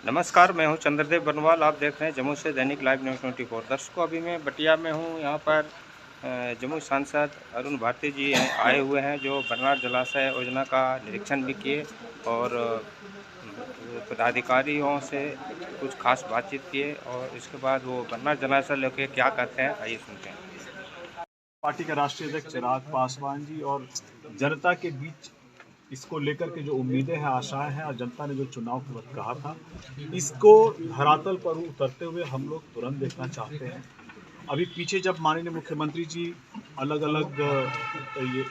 नमस्कार, मैं हूं चंद्रदेव बनवाल। आप देख रहे हैं जम्मू से दैनिक लाइव न्यूज़ 24। दर्शकों, अभी मैं बटिया में हूं। यहां पर जम्मू सांसद अरुण भारती जी आए हुए हैं, जो बरनार जलाशय योजना का निरीक्षण भी किए और पदाधिकारियों से कुछ खास बातचीत किए और इसके बाद वो बरनार जलाशय लेके क्या कहते हैं, आइए सुनते हैं। पार्टी का राष्ट्रीय अध्यक्ष चिराग पासवान जी और जनता के बीच इसको लेकर के जो उम्मीदें हैं, आशाएं हैं और जनता ने जो चुनाव के वक्त कहा था, इसको धरातल पर उतरते हुए हम लोग तुरंत देखना चाहते हैं। अभी पीछे जब माननीय मुख्यमंत्री जी अलग अलग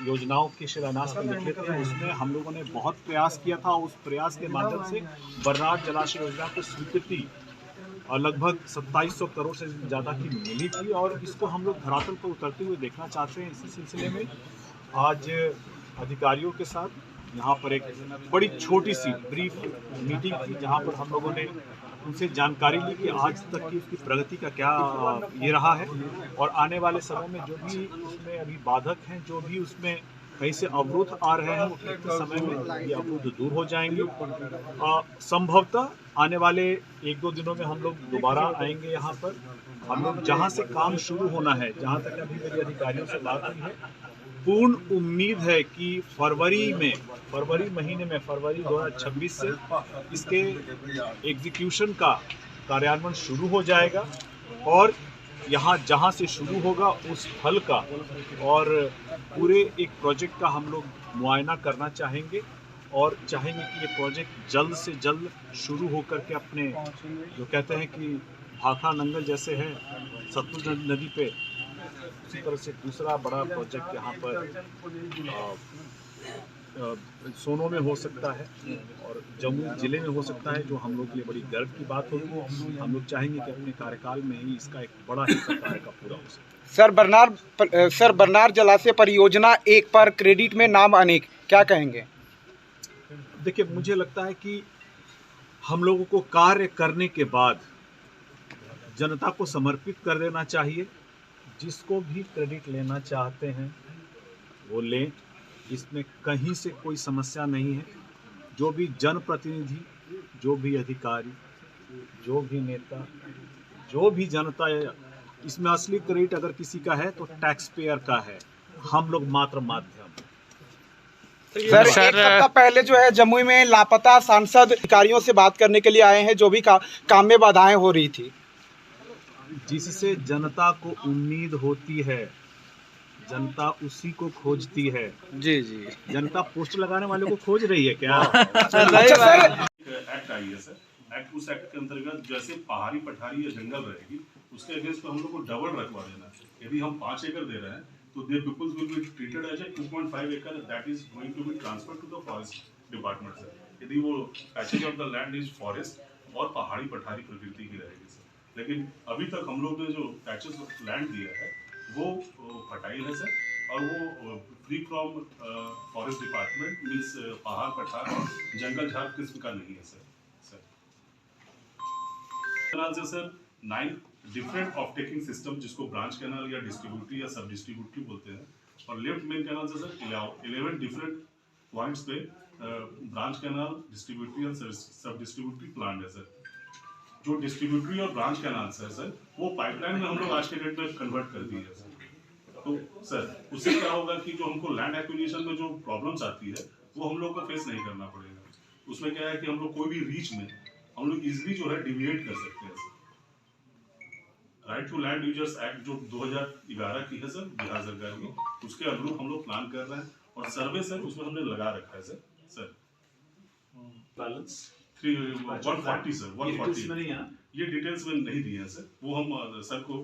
योजनाओं के शिलान्यास पर निकले थे, उसमें हम लोगों ने बहुत प्रयास किया था। उस प्रयास के माध्यम से बरनार जलाशय योजना को स्वीकृति और लगभग 2700 करोड़ से ज़्यादा की मिली थी और इसको हम लोग धरातल पर उतरते हुए देखना चाहते हैं। इसी सिलसिले में आज अधिकारियों के साथ यहाँ पर एक बड़ी छोटी सी ब्रीफ मीटिंग थी, जहाँ पर हम लोगों ने उनसे जानकारी ली कि आज तक की उसकी प्रगति का क्या ये रहा है और आने वाले समय में जो भी उसमें अभी बाधक हैं, जो भी उसमें कहीं से अवरोध आ रहे हैं, वो कितने समय में ये अवरोध दूर हो जाएंगे। संभवतः आने वाले 1-2 दिनों में हम लोग दोबारा आएंगे यहाँ पर। हम लोग जहाँ से काम शुरू होना है, जहाँ तक अभी मेरी अधिकारियों से बात हुई है, पूर्ण उम्मीद है कि फरवरी महीने में, फरवरी 2026 से इसके एग्जीक्यूशन का कार्यान्वयन शुरू हो जाएगा और यहाँ जहाँ से शुरू होगा उस फल का और पूरे एक प्रोजेक्ट का हम लोग मुआयना करना चाहेंगे और चाहेंगे कि ये प्रोजेक्ट जल्द से जल्द शुरू होकर के अपने जो कहते हैं कि भाखड़ा नंगल जैसे है सतलुज नदी पे, उसी तरह से दूसरा बड़ा प्रोजेक्ट यहाँ पर सोनो में हो सकता है और जम्मू जिले में हो सकता है, जो हम लोग के लिए बड़ी गर्व की बात होगी। हम लोग चाहेंगे कि अपने कार्यकाल में ही इसका एक बड़ा हिस्सा कार्य का पूरा हो सके। सर, बरनार जलाशय परियोजना एक पर क्रेडिट में नाम अनेक, क्या कहेंगे? देखिए, मुझे लगता है कि हम लोगों को कार्य करने के बाद जनता को समर्पित कर देना चाहिए। जिसको भी क्रेडिट लेना चाहते हैं वो लें, इसमें कहीं से कोई समस्या नहीं है। जो भी जनप्रतिनिधि, जो भी अधिकारी, जो भी नेता, जो भी जनता है, इसमें असली क्रेडिट अगर किसी का है तो टैक्स पेयर का है। हम लोग मात्र माध्यम। सर, एक सप्ताह पहले जो है जम्मू में लापता सांसद अधिकारियों से बात करने के लिए आए हैं, जो भी काम में बाधाएं हो रही थी, जिससे जनता को उम्मीद होती है, जनता उसी को खोजती है। जी। जनता पोस्टर लगाने वाले को खोज रही है क्या? एक्ट आई है सर। एक्ट उस एक्ट के अंतर्गत जैसे पहाड़ी पठारी या जंगल रहेगी, उसके अगेंस्ट हम लोग को डबल रखवा देना है। यदि हम 5 एकड़ दे रहे हैं तो the peoples will be treated as a 2.5 acre that is going to be transferred to the forest department sir. यदि वो patches of the land is forest और पहाड़ी पठारी प्रकृति की रहेगी सर। लेकिन अभी तक हम लोग ने जो पैचेज ऑफ लैंड दिया है वो फर्टाइल है सर, और वो free from forest department means पहाड़ पठार और जंगल झाड़ किस्म का नहीं है सर। से sir 9 different of taking system, जिसको ब्रांच कैनाल या डिस्ट्रीब्यूटरी या सब डिस्ट्रीब्यूटरी बोलते हैं, और लेफ्ट मेन कैनाल से सर 11 डिफरेंट पॉइंट्स पे ब्रांच कैनाल, डिस्ट्रीब्यूटरी और सब डिस्ट्रीब्यूटरी प्लान है सर। जो डिस्ट्रीब्यूटरी और ब्रांच कैनाल सर वो पाइपलाइन में हम लोग आज के डेट में कन्वर्ट कर दिए है सर। तो सर उससे क्या होगा कि जो हमको लैंड एक्विजिशन में जो प्रॉब्लम्स आती है वो हम लोग को फेस नहीं करना पड़ेगा। उसमें क्या है कि हम लोग कोई भी रीच में हम लोग इजिली जो है डिविएट कर सकते हैं sir. Right to land users act जो 2011 की है सर, बिहार सरकार की, उसके अनुरूप हम लोग प्लान कर रहे हैं और सर्वे सर उसमें हमने लगा रखा है सर। बैलेंस 140 सर, 140 ये डिटेल्स में नहीं दिए हैं सर, वो हम सर को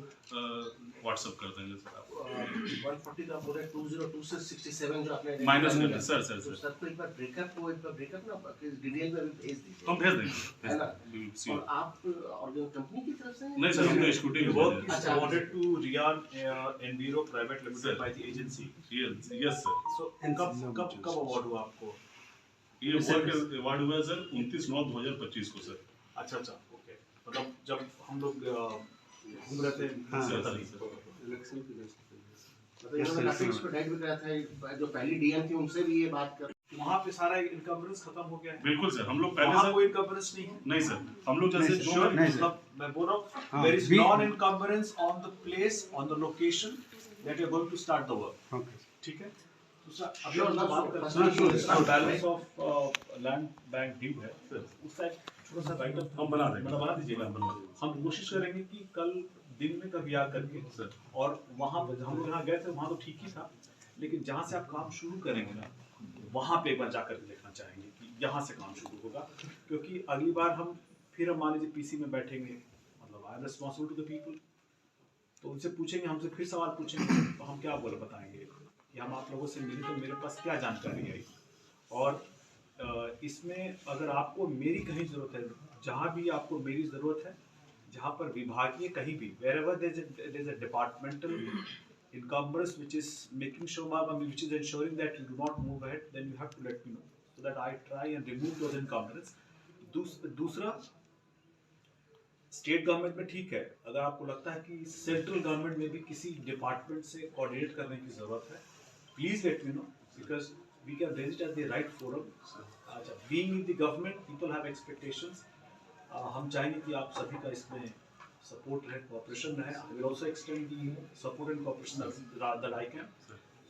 व्हाट्सएप कर देंगे सर। आपको 140 का पूरे 202 से 67 जो आपने माइनस कर सर सर को एक बार ब्रेकअप ना डिटेल में भेज दीजिए, हम भेज देंगे, है ना। और आप कंपनी की तरफ से नहीं सर, हम तो स्कूटी अच्छा, wanted to Rian Enviro Private Limited by the agency. Yes sir. So कब अवार्ड हुआ आपको? ये अवार्ड हुआ सर 29/9/2025 को सर। अच्छा, ओके। मतलब जब हम लोग घूम रहे थे मतलब इन्होंने काफी एक्सपर्टाइज भी करा था, जो पहली डीएम थी उनसे भी ये बात कर वहाँ पे सारा इनकम्बरेंस खत्म हो गया है। बिल्कुल सर, हम लोग पहले वहाँ सर कोई इनकम्बरेंस नहीं है। नहीं सर, हम लोग जैसे जो Sure, मतलब मैं बोल रहा हूँ there is non encumbrance on the place on the location that you are going to start the work. ठीक है? दूसरा अभी हम बात करते हैं balance of land bank due है सर, उस साइड छोटा सा राइट अप हम बना देंगे, बना दीजिएगा। हम कोशिश करेंगे कि कल दिन में कभी आ करके सर, और वहाँ पर हम लोग जहाँ गए थे वहाँ तो ठीक ही था, लेकिन जहाँ से आप काम शुरू करेंगे ना वहाँ पे एक बार जाकर देखना चाहेंगे कि यहाँ से काम शुरू होगा, क्योंकि अगली बार हम मान लीजिए पीसी में बैठेंगे, मतलब I am responsible to the people, तो उनसे पूछेंगे, हमसे फिर सवाल पूछेंगे, तो हम क्या बताएंगे कि हम आप लोगों से मिले तो मेरे पास क्या जानकारी आई। और इसमें अगर आपको मेरी कहीं ज़रूरत है, जहाँ भी आपको मेरी ज़रूरत है, जहाँ पर विभागीय कहीं भी wherever there is a departmental encumbrance which is making sure, which is ensuring that you do not move ahead, then you have to let me know so that I try and remove those encumbrances. दूसरा, state government में ठीक है, अगर आपको लगता है कि central government में भी किसी डिपार्टमेंट से कोऑर्डिनेट करने की जरूरत है, please let me know, because we can raise it at the right forum. अच्छा, being in the government people have expectations, हम चाहेंगे कि आप सभी का इसमें सपोर्ट रहे, कोऑपरेशन रहे। I will also extend the support and cooperation that I can,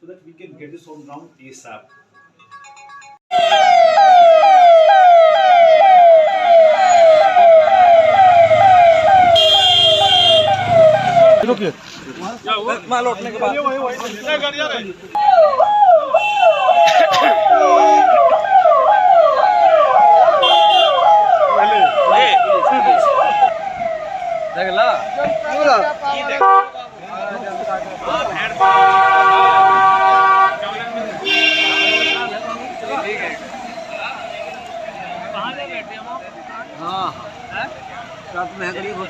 so that we can get this on ground ASAP. माल लौटने के बाद हाँ, रात में गरीब हो